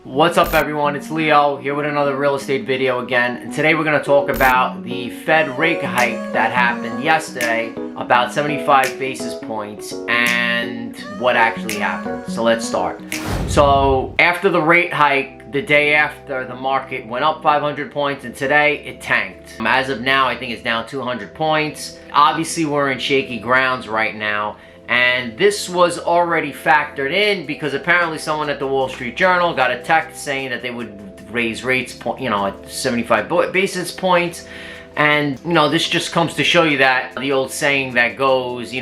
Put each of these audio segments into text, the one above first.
What's up everyone, it's Leo here with another real estate video again, and today we're going to talk about the Fed rate hike that happened yesterday, about 75 basis points, and what actually happened. So let's start. So after the rate hike, the day after, the market went up 500 points, and today it tanked. As of now, I think it's down 200 points. Obviously we're in shaky grounds right now. And this was already factored in because apparently someone at the Wall Street Journal got a text saying that they would raise rates, at 75 basis points. And, this just comes to show you that the old saying that goes,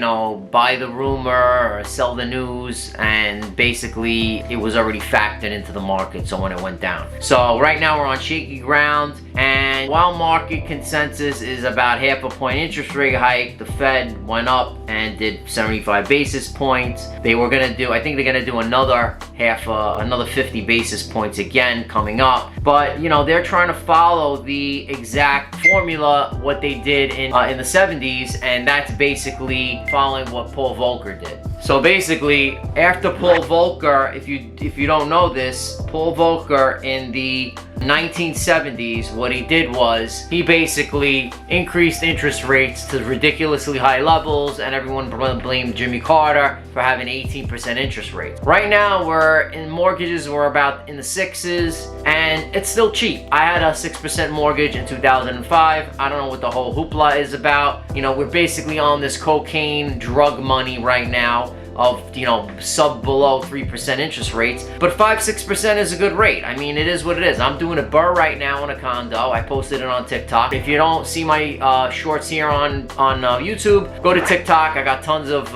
buy the rumor or sell the news. And basically, it was already factored into the market, so when it went down. So right now we're on shaky ground. And while market consensus is about half a point interest rate hike, the Fed went up and did 75 basis points. They were going to do, I think they're going to do another 50 basis points again coming up. But, they're trying to follow the exact formula what they did in the 70s, and that's basically following what Paul Volcker did. So basically, after Paul Volcker, if you don't know this, Paul Volcker in the 1970s, what he did was he basically increased interest rates to ridiculously high levels, and everyone blamed Jimmy Carter for having 18% interest rates. Right now, mortgages were about in the sixes, and it's still cheap. I had a 6% mortgage in 2005. I don't know what the whole hoopla is about. We're basically on this cocaine drug money right now of, sub below 3% interest rates, but 5-6% is a good rate. I mean, it is what it is. I'm doing a BRRRR right now on a condo. I posted it on TikTok. If you don't see my shorts here on YouTube, go to TikTok. I got tons of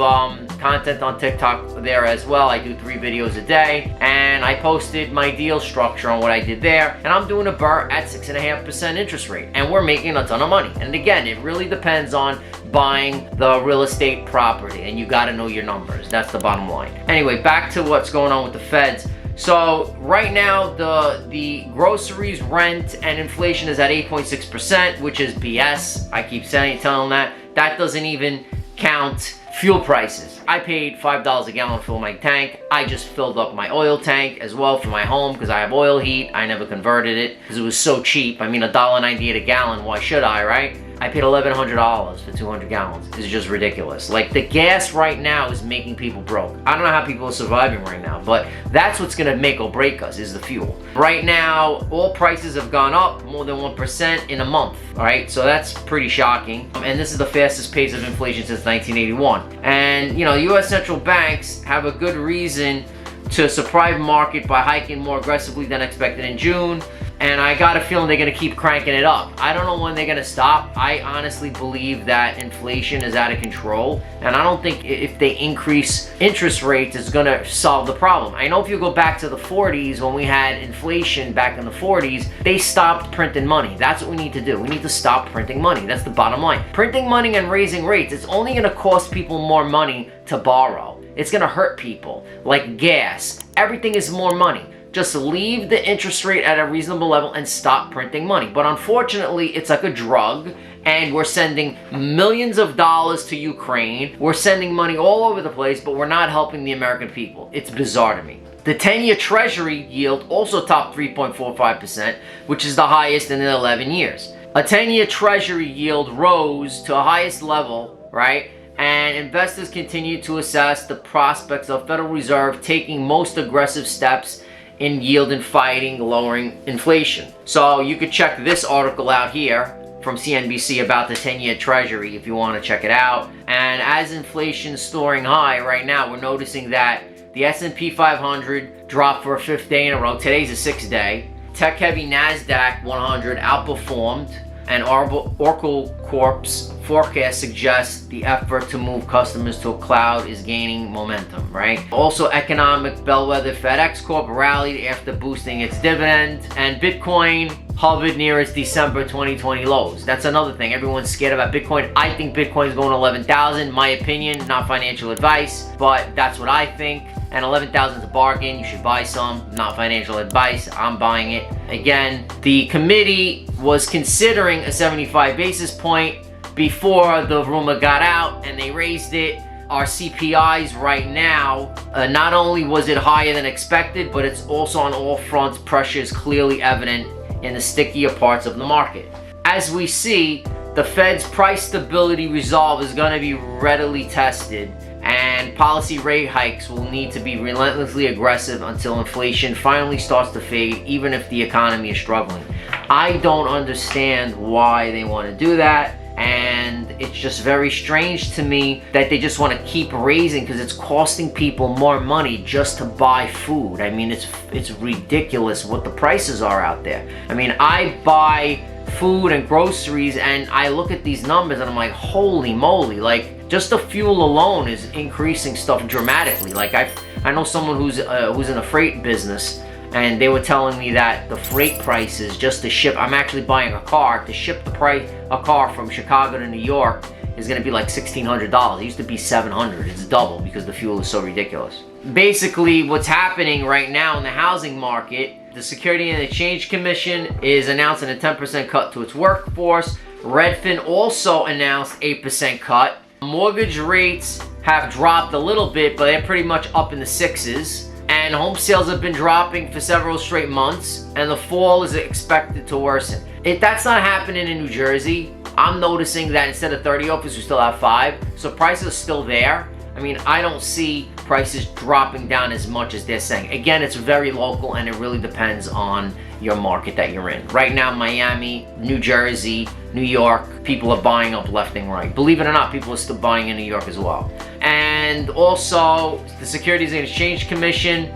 content on TikTok there as well. I do 3 videos a day, and I posted my deal structure on what I did there, and I'm doing a BRRRR at 6.5% interest rate, and we're making a ton of money. And again, it really depends on buying the real estate property, and you got to know your numbers. That's the bottom line. Anyway, back to what's going on with the Feds. So right now, the groceries, rent, and inflation is at 8.6%, which is BS. I keep telling that. That doesn't even count fuel prices. I paid $5 a gallon to fill my tank. I just filled up my oil tank as well for my home because I have oil heat. I never converted it because it was so cheap. I mean, $1.98 a gallon. Why should I, right? I paid $1,100 for 200 gallons. It's just ridiculous. Like, the gas right now is making people broke. I don't know how people are surviving right now, but that's what's gonna make or break us, is the fuel. Right now, all prices have gone up more than 1% in a month, all right? So that's pretty shocking. And this is the fastest pace of inflation since 1981. And, U.S. central banks have a good reason to surprise market by hiking more aggressively than expected in June. And I got a feeling they're going to keep cranking it up. I don't know when they're going to stop. I honestly believe that inflation is out of control. And I don't think if they increase interest rates, it's going to solve the problem. I know if you go back to the 40s, when we had inflation back in the 40s, they stopped printing money. That's what we need to do. We need to stop printing money. That's the bottom line. Printing money and raising rates, it's only going to cost people more money to borrow. It's going to hurt people. Like gas. Everything is more money. Just leave the interest rate at a reasonable level and stop printing money. But unfortunately, it's like a drug, and we're sending millions of dollars to Ukraine. We're sending money all over the place, but we're not helping the American people. It's bizarre to me. The 10-year Treasury yield also topped 3.45%, which is the highest in 11 years. A 10-year Treasury yield rose to a highest level, right? And investors continue to assess the prospects of Federal Reserve taking most aggressive steps in yield and fighting lowering inflation. So you could check this article out here from CNBC about the 10-year Treasury if you want to check it out. And as inflation's soaring high right now, we're noticing that the S&P 500 dropped for a 5th day in a row. Today's a 6th day. Tech-heavy NASDAQ 100 outperformed, and Oracle Corp's forecast suggests the effort to move customers to a cloud is gaining momentum, right? Also, economic bellwether FedEx Corp rallied after boosting its dividend, and Bitcoin hovered near its December 2020 lows. That's another thing. Everyone's scared about Bitcoin. I think Bitcoin is going to 11,000. My opinion, not financial advice, but that's what I think. And 11,000 is a bargain. You should buy some. Not financial advice. I'm buying it. Again, the committee was considering a 75 basis point before the rumor got out, and they raised it our CPIs right now, not only was it higher than expected, but it's also on all fronts. Pressure is clearly evident in the stickier parts of the market. As we see, the Fed's price stability resolve is going to be readily tested, and policy rate hikes will need to be relentlessly aggressive until inflation finally starts to fade, even if the economy is struggling. I don't understand why they want to do that, and it's just very strange to me that they just want to keep raising, because it's costing people more money just to buy food. I mean, it's ridiculous what the prices are out there. I mean, I buy food and groceries and I look at these numbers and I'm like, holy moly, like just the fuel alone is increasing stuff dramatically. Like I know someone who's in a freight business, and they were telling me that the freight prices just to ship, I'm actually buying a car, to ship a car from Chicago to New York is going to be like $1,600. It used to be $700. It's double because the fuel is so ridiculous. Basically, what's happening right now in the housing market, the Security and Exchange Commission is announcing a 10% cut to its workforce. Redfin also announced 8% cut. Mortgage rates have dropped a little bit, but they're pretty much up in the 6s. And home sales have been dropping for several straight months, and the fall is expected to worsen. If that's not happening in New Jersey, I'm noticing that instead of 30 offers, we still have 5. So prices are still there. I mean, I don't see prices dropping down as much as they're saying. Again, it's very local, and it really depends on your market that you're in. Right now, Miami, New Jersey, New York, people are buying up left and right. Believe it or not, people are still buying in New York as well. And also, the Securities and Exchange Commission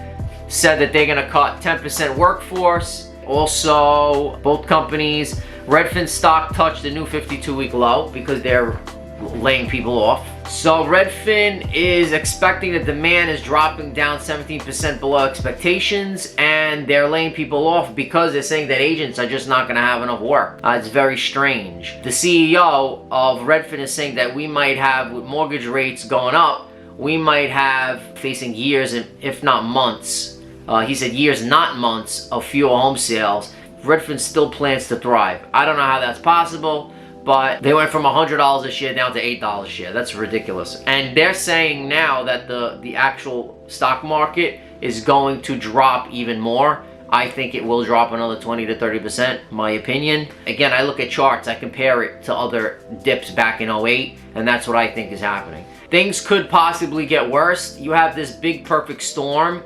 said that they're going to cut 10% workforce. Also, both companies, Redfin stock touched a new 52-week low because they're laying people off. So Redfin is expecting that demand is dropping down 17% below expectations, and they're laying people off because they're saying that agents are just not going to have enough work. It's very strange. The CEO of Redfin is saying that we might have, with mortgage rates going up, we might have facing years, if not months. He said years, not months, of fewer home sales. Redfin still plans to thrive. I don't know how that's possible, but they went from $100 a share down to $8 a share. That's ridiculous. And they're saying now that the actual stock market is going to drop even more. I think it will drop another 20 to 30%, my opinion. Again, I look at charts, I compare it to other dips back in 08, and that's what I think is happening. Things could possibly get worse. You have this big perfect storm.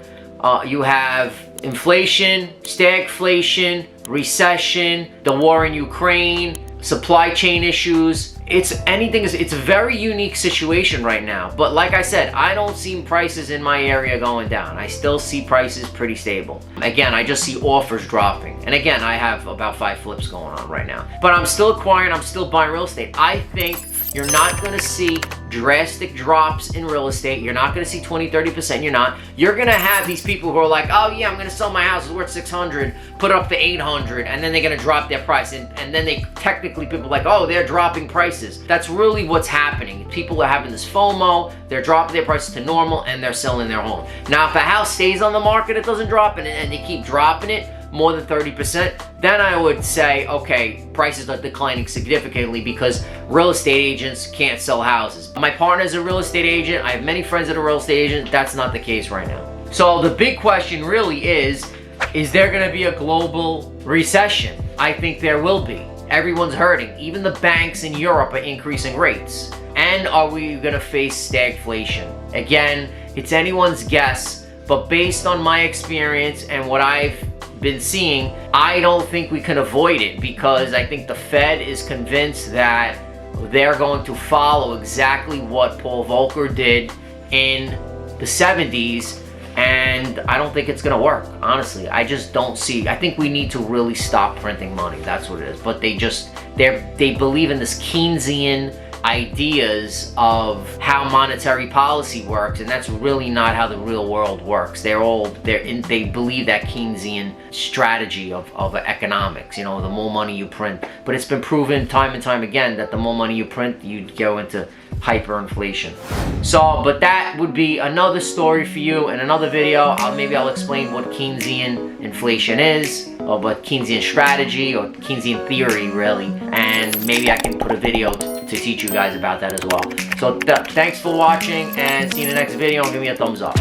You have inflation, stagflation, recession, the war in Ukraine, supply chain issues. It's a very unique situation right now. But like I said, I don't see prices in my area going down. I still see prices pretty stable. Again, I just see offers dropping. And again, I have about 5 flips going on right now. But I'm still acquiring, I'm still buying real estate. I think you're not going to see drastic drops in real estate. You're not going to see 20, 30%. You're not. You're going to have these people who are like, oh yeah, I'm going to sell my house. It's worth 600, put it up to 800, and then they're going to drop their price. And then people are like, oh, they're dropping prices. That's really what's happening. People are having this FOMO. They're dropping their prices to normal, and they're selling their home. Now, if a house stays on the market, it doesn't drop, and they keep dropping it more than 30%, then I would say, okay, prices are declining significantly because real estate agents can't sell houses. My partner's a real estate agent. I have many friends that are real estate agents. That's not the case right now. So the big question really is there going to be a global recession? I think there will be. Everyone's hurting. Even the banks in Europe are increasing rates. And are we going to face stagflation? Again, it's anyone's guess, but based on my experience and what I've been seeing, I don't think we can avoid it, because I think the Fed is convinced that they're going to follow exactly what Paul Volcker did in the 70s, and I don't think it's going to work. Honestly, I just don't see. I think we need to really stop printing money. That's what it is. But they believe in this Keynesian ideas of how monetary policy works, and that's really not how the real world works. They believe that Keynesian strategy of economics, the more money you print. But it's been proven time and time again that the more money you print, you go into hyperinflation. But that would be another story for you in another video. Maybe I'll explain what Keynesian inflation is, or what Keynesian strategy or Keynesian theory really, and maybe I can put a video to to teach you guys about that as well. So thanks for watching, and see you in the next video, and give me a thumbs up.